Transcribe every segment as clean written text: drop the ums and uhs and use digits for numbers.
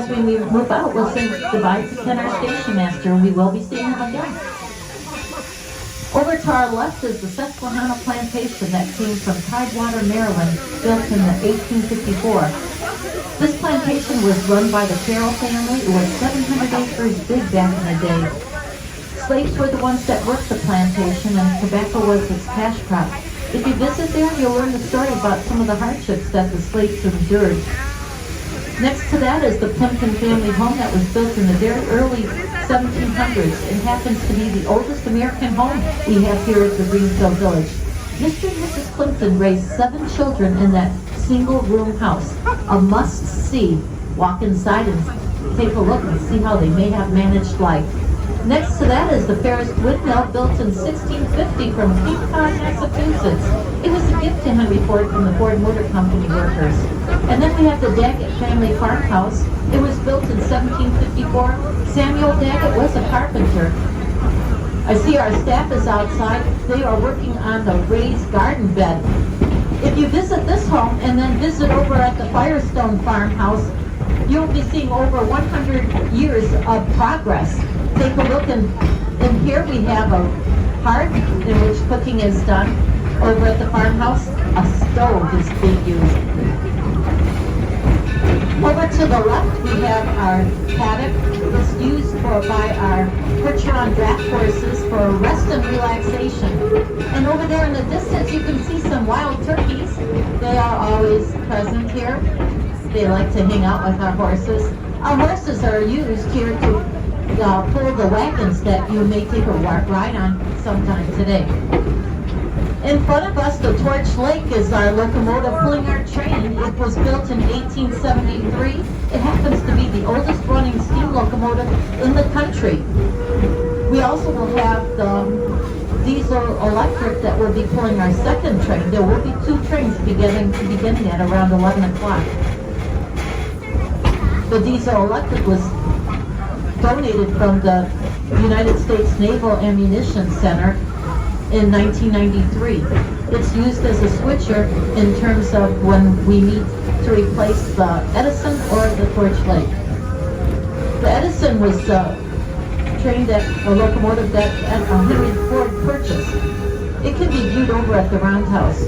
as we move out, we'll say goodbye to Ken, our station master, and we will be seeing him again. Over to our left is the Susquehanna Plantation that came from Tidewater, Maryland, built in 1854. This plantation was run by the Ferris family. It was 700 acres big back in the day. Slaves were the ones that worked the plantation, and tobacco was its cash crop. If you visit there, you'll learn the story about some of the hardships that the slaves endured. Next to that is the Plimpton family home that was built in the very early 1700s. It happens to be the oldest American home we have here at the Greenfield Village. Mr. and Mrs. Plimpton raised 7 children in that single-room house. A must-see. Walk inside and take a look and see how they may have managed life. Next to that is the Ferris windmill, built in 1650 from Cape Cod, Massachusetts. It was a gift to Henry Ford from the Ford Motor Company workers. And then we have the Daggett family farmhouse. It was built in 1754. Samuel Daggett was a carpenter. I see our staff is outside. They are working on the raised garden bed. If you visit this home and then visit over at the Firestone farmhouse, you'll be seeing over 100 years of progress. Take a look, and here we have a hearth in which cooking is done. Over at the farmhouse, a stove is being used. Over to the left, we have our paddock. It's used by our Percheron draft horses for rest and relaxation. And over there in the distance, you can see some wild turkeys. They are always present here. They like to hang out with our horses. Our horses are used here to pull the wagons that you may take a ride on sometime today. In front of us, the Torch Lake is our locomotive pulling our train. It was built in 1873. It happens to be the oldest running steam locomotive in the country. We also will have the diesel electric that will be pulling our second train. There will be 2 trains beginning at around 11 o'clock. The diesel electric was donated from the United States Naval Ammunition Center in 1993. It's used as a switcher in terms of when we need to replace the Edison or the Torch Lake. The Edison was trained at a locomotive that Henry Ford purchased. It can be viewed over at the Roundhouse.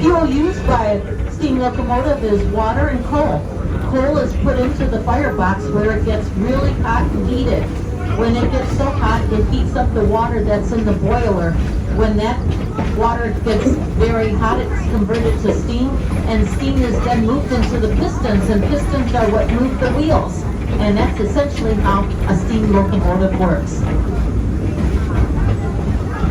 Fuel used by a steam locomotive is water and coal. Coal is put into the firebox where it gets really hot and heated. When it gets so hot, it heats up the water that's in the boiler. When that water gets very hot, it's converted to steam, and steam is then moved into the pistons, and pistons are what move the wheels. And that's essentially how a steam locomotive works.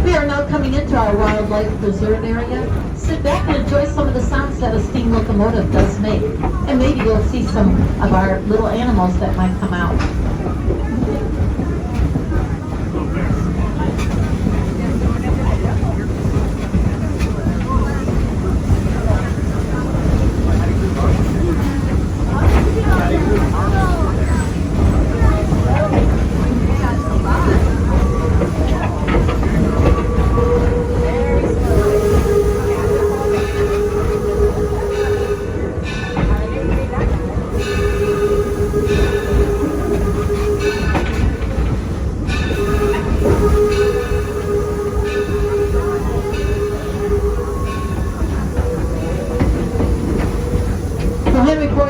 We are now coming into our wildlife preserve area. Sit back and enjoy some of the sounds that a steam locomotive does make. And maybe you'll see some of our little animals that might come out.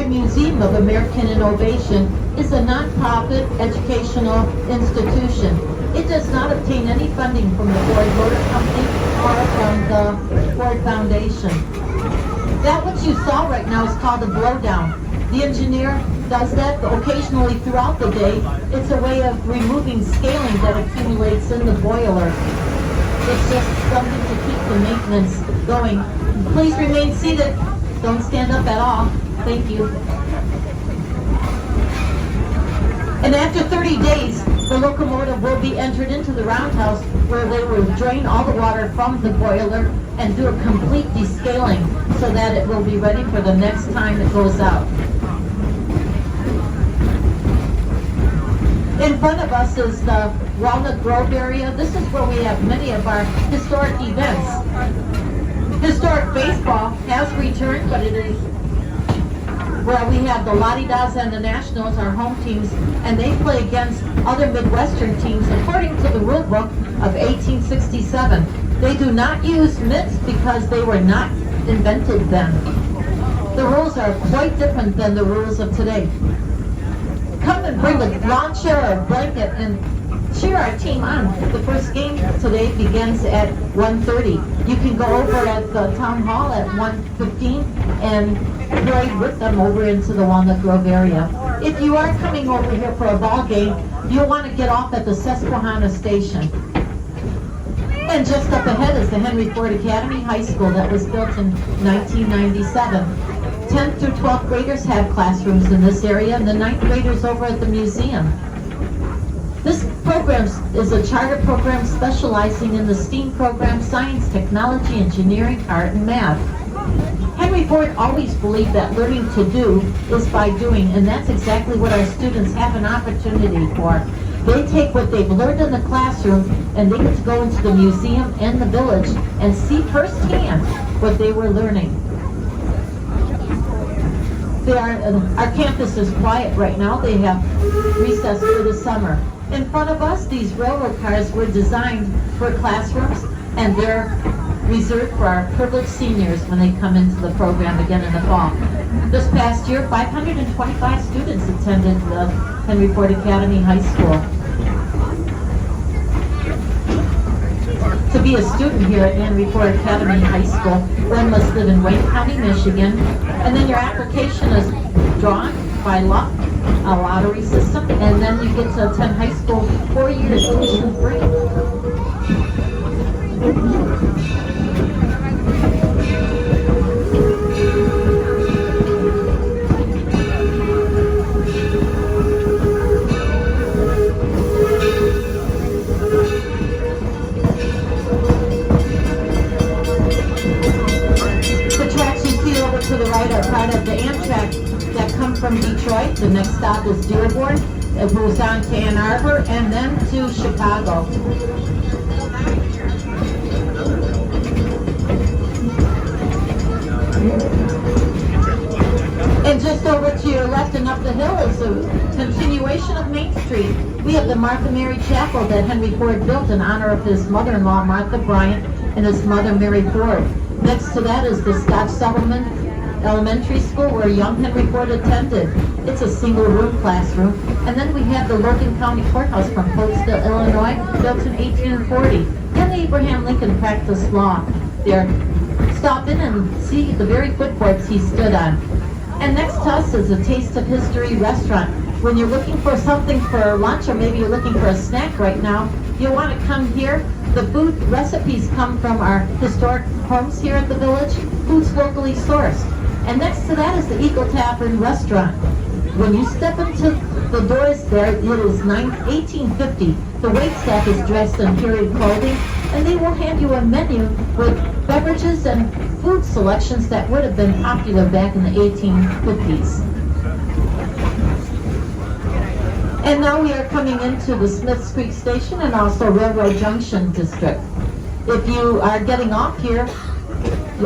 Museum of American Innovation is a non-profit educational institution. It does not obtain any funding from the Ford Motor Company or from the Ford Foundation. That what you saw right now is called a blowdown. The engineer does that occasionally throughout the day. It's a way of removing scaling that accumulates in the boiler. It's just something to keep the maintenance going. Please remain seated. Don't stand up at all. Thank you. And after 30 days, the locomotive will be entered into the roundhouse where they will drain all the water from the boiler and do a complete descaling so that it will be ready for the next time it goes out. In front of us is the Walnut Grove area. This is where we have many of our historic events. Historic baseball has returned, but it is where we have the Lottie-Dahs and the Nationals, our home teams, and they play against other Midwestern teams according to the rule book of 1867. They do not use mitts because they were not invented then. The rules are quite different than the rules of today. Come and bring a lawn chair or a blanket and cheer our team on. The first game today begins at 1:30. You can go over at the town hall at 1:15 and parade with them over into the Walnut Grove area. If you are coming over here for a ball game, you'll want to get off at the Susquehanna station. And just up ahead is the Henry Ford Academy High School that was built in 1997. 10th through 12th graders have classrooms in this area, and the 9th graders over at the museum. This program is a charter program specializing in the STEAM program: science, technology, engineering, art, and math. Henry Ford always believed that learning to do is by doing, and that's exactly what our students have an opportunity for. They take what they've learned in the classroom and they get to go into the museum and the village and see firsthand what they were learning. Our campus is quiet right now. They have recess for the summer. In front of us, these railroad cars were designed for classrooms, and they're reserved for our privileged seniors when they come into the program again in the fall. This past year, 525 students attended the Henry Ford Academy High School. To be a student here at Henry Ford Academy High School, one must live in Wayne County, Michigan, and then your application is drawn by luck, a lottery system, and then you get to attend high school 4 years tuition free. To the right are part of the Amtrak that come from Detroit. The next stop is Dearborn. It moves on to Ann Arbor and then to Chicago. And just over to your left and up the hill is a continuation of Main Street. We have the Martha Mary Chapel that Henry Ford built in honor of his mother-in-law, Martha Bryant, and his mother, Mary Ford. Next to that is the Scotch Settlement Elementary School where young Henry Ford attended. It's a single-room classroom. And then we have the Logan County Courthouse from Pottsville, Illinois, built in 1840. And the Abraham Lincoln practiced law there. Stop in and see the very footboards he stood on. And next to us is a Taste of History restaurant. When you're looking for something for lunch, or maybe you're looking for a snack right now, you'll want to come here. The food recipes come from our historic homes here at the village. Food's locally sourced. And next to that is the Eagle Tavern restaurant. When you step into the doors there, it is 1850. The waitstaff is dressed in period clothing, and they will hand you a menu with beverages and food selections that would have been popular back in the 1850s. And now we are coming into the Smiths Creek Station and also Railroad Junction District. If you are getting off here,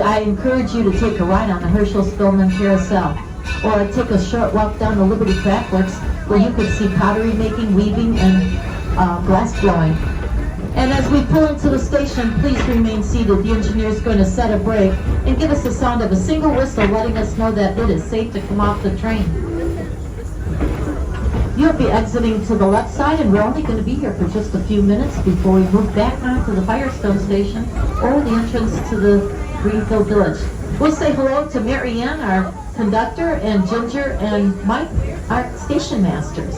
I encourage you to take a ride on the Herschel Spillman Carousel, or take a short walk down the Liberty Craft Works where you could see pottery making, weaving, and glass blowing. And as we pull into the station, please remain seated. The engineer is going to set a brake and give us the sound of a single whistle letting us know that it is safe to come off the train. You'll be exiting to the left side, and we're only going to be here for just a few minutes before we move back onto the Firestone Station or the entrance to the Greenfield Village. We'll say hello to Mary Ann, our conductor, and Ginger and Mike, our station masters.